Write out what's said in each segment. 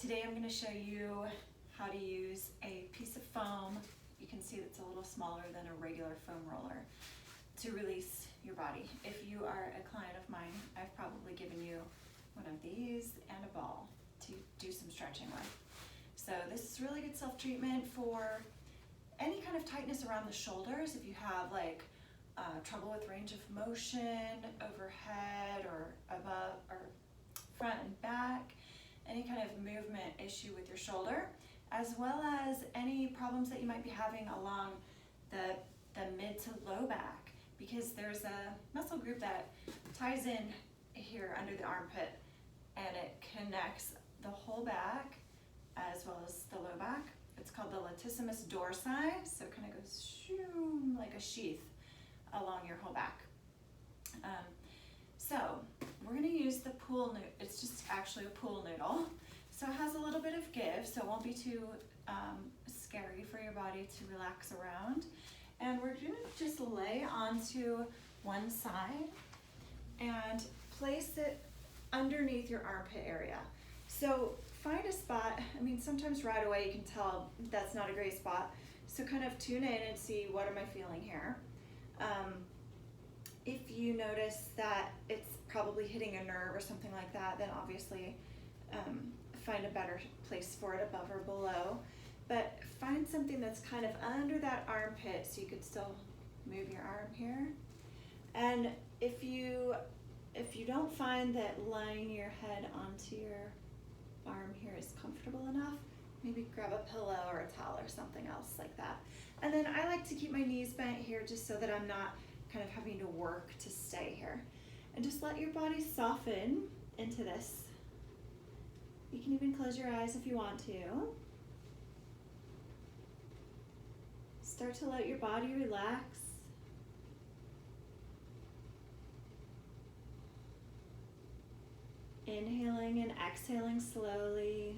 Today I'm going to show you how to use a piece of foam. You can see it's a little smaller than a regular foam roller to release your body. If you are a client of mine, I've probably given you one of these and a ball to do some stretching with. So this is really good self-treatment for any kind of tightness around the shoulders. If you have like trouble with range of motion, overhead or above or front and back, any kind of movement issue with your shoulder, as well as any problems that you might be having along the mid to low back, because there's a muscle group that ties in here under the armpit and it connects the whole back as well as the low back. It's called the latissimus dorsi, so it kind of goes shoo, like a sheath along your whole back. So we're going to use the pool noodle. It's just actually a pool noodle, so it has a little bit of give, so it won't be too scary for your body to relax around. And we're going to just lay onto one side and place it underneath your armpit area. So find a spot. I mean, sometimes right away you can tell that's not a great spot, so kind of tune in and see, what am I feeling here? If you notice that it's probably hitting a nerve or something like that, then obviously find a better place for it, above or below. But find something that's kind of under that armpit so you could still move your arm here. And if you don't find that lying your head onto your arm here is comfortable enough, maybe grab a pillow or a towel or something else like that. And then I like to keep my knees bent here just so that I'm not kind of having to work to stay here. And just let your body soften into this. You can even close your eyes if you want to. Start to let your body relax. Inhaling and exhaling slowly.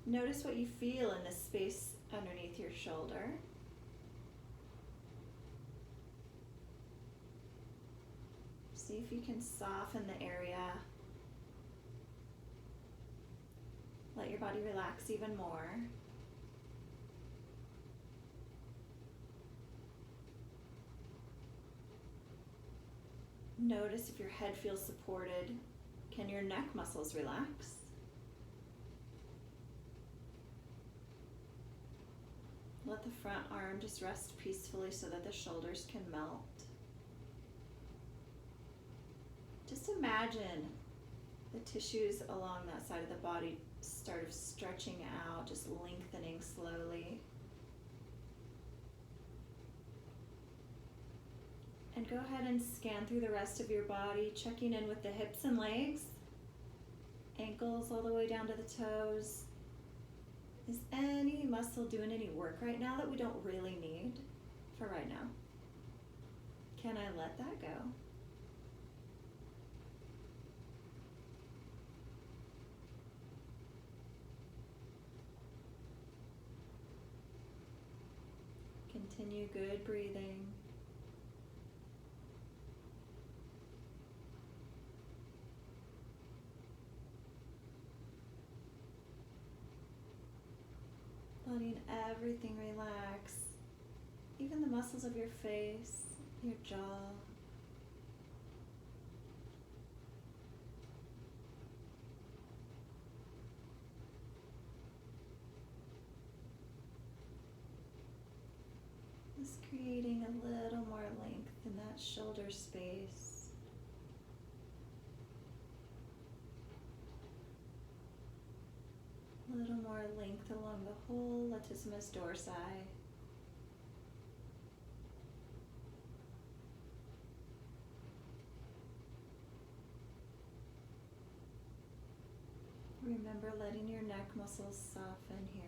Notice what you feel in the space underneath your shoulder. See if you can soften the area. Let your body relax even more. Notice if your head feels supported. Can your neck muscles relax? Let the front arm just rest peacefully so that the shoulders can melt. Just imagine the tissues along that side of the body start of stretching out, just lengthening slowly. And go ahead and scan through the rest of your body, checking in with the hips and legs, ankles all the way down to the toes. Is any muscle doing any work right now that we don't really need for right now? Can I let that go? Continue good breathing. Letting everything relax, even the muscles of your face, your jaw. Just creating a little more length in that shoulder space. A little more length along the whole latissimus dorsi. Remember letting your neck muscles soften here.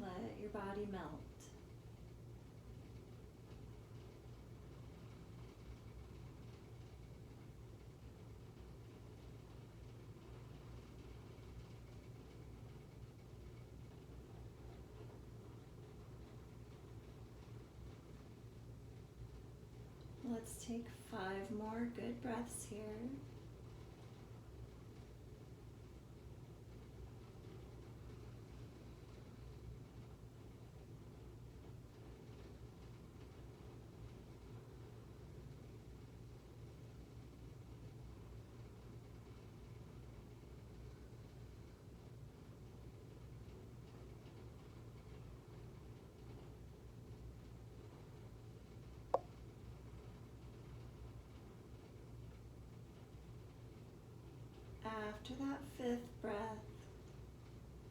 Let your body melt. Let's take 5 more good breaths here. After that 5th breath,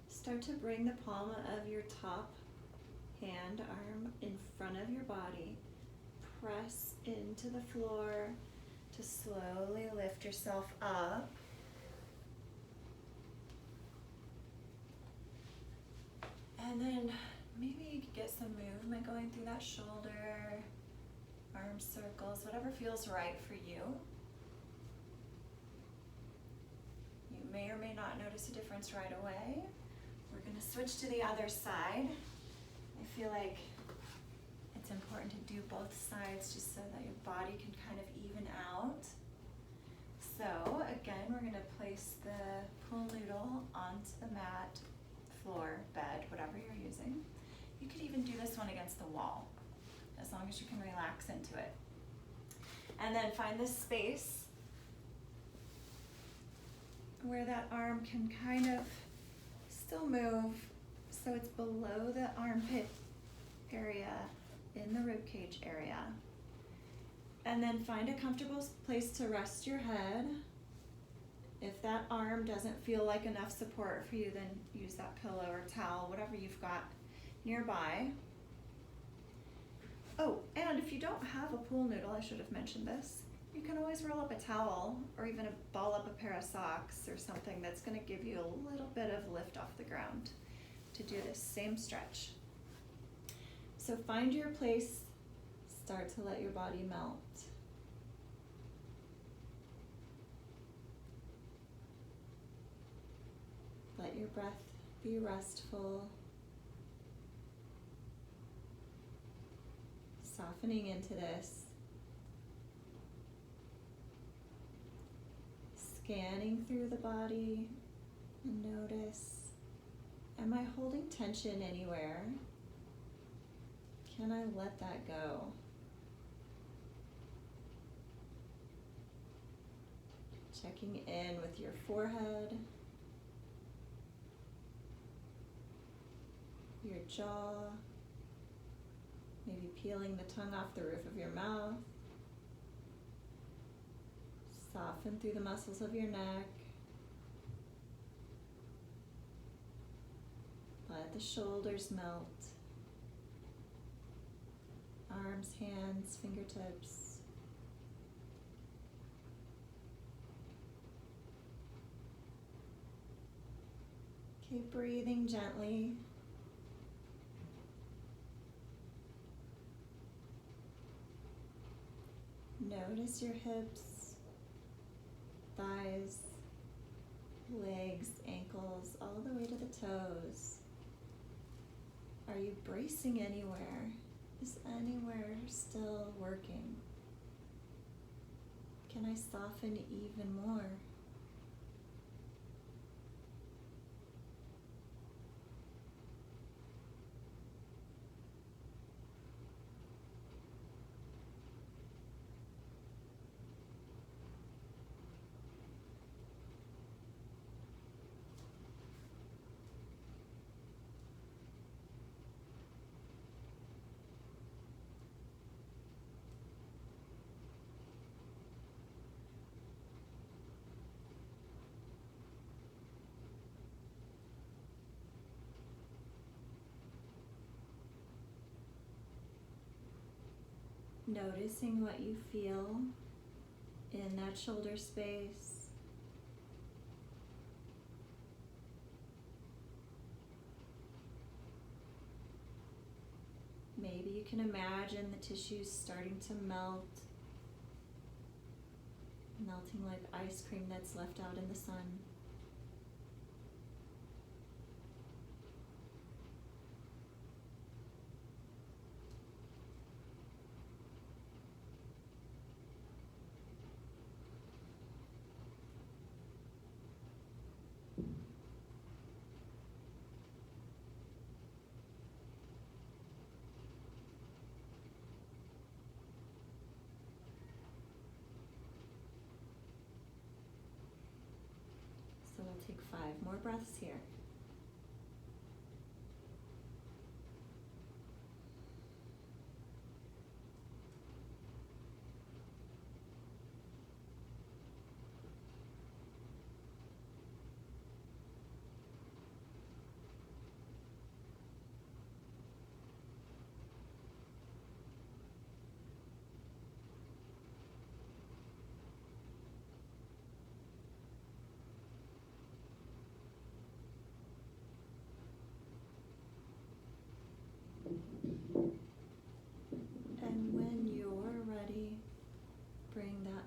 start to bring the palm of your top hand, arm in front of your body. Press into the floor to slowly lift yourself up. And then maybe you could get some movement going through that shoulder, arm circles, whatever feels right for you. You may or may not notice a difference right away. We're going to switch to the other side. I feel like it's important to do both sides just so that your body can kind of even out. So again, we're going to place the pool noodle onto the mat, floor, bed, whatever you're using. You could even do this one against the wall, as long as you can relax into it. And then find this space where that arm can kind of still move, so it's below the armpit area in the rib cage area. And then find a comfortable place to rest your head. If that arm doesn't feel like enough support for you, then use that pillow or towel, whatever you've got nearby. Oh, and if you don't have a pool noodle, I should have mentioned this, you can always roll up a towel or even ball up a pair of socks or something that's going to give you a little bit of lift off the ground to do this same stretch. So find your place, start to let your body melt. Let your breath be restful, softening into this. Scanning through the body and notice, am I holding tension anywhere? Can I let that go? Checking in with your forehead, your jaw, maybe peeling the tongue off the roof of your mouth. Soften through the muscles of your neck. Let the shoulders melt. Arms, hands, fingertips. Keep breathing gently. Notice your hips, thighs, legs, ankles, all the way to the toes. Are you bracing anywhere? Is anywhere still working? Can I soften even more? Noticing what you feel in that shoulder space. Maybe you can imagine the tissues starting to melt, melting like ice cream that's left out in the sun. Take 5 more breaths here. And when you're ready, bring that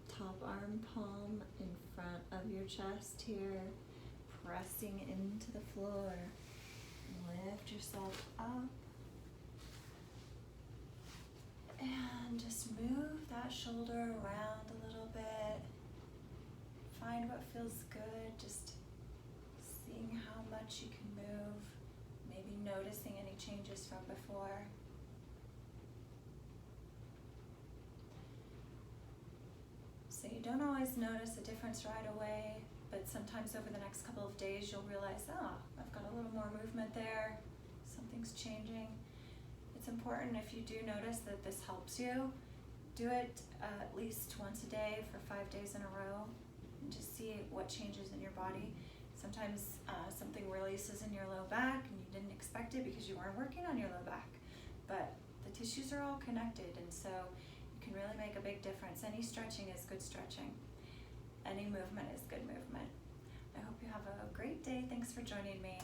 top arm palm in front of your chest here, pressing into the floor. Lift yourself up. And just move that shoulder around a little bit. Find what feels good, just seeing how much you can move, maybe noticing any changes from before. So you don't always notice a difference right away, but sometimes over the next couple of days you'll realize, oh, I've got a little more movement there, something's changing. It's important if you do notice that this helps you, do it at least once a day for 5 days in a row and just see what changes in your body. Sometimes something releases in your low back and you didn't expect it because you weren't working on your low back, but the tissues are all connected, and so you can really make a big difference. Any stretching is good stretching. Any movement is good movement. I hope you have a great day. Thanks for joining me.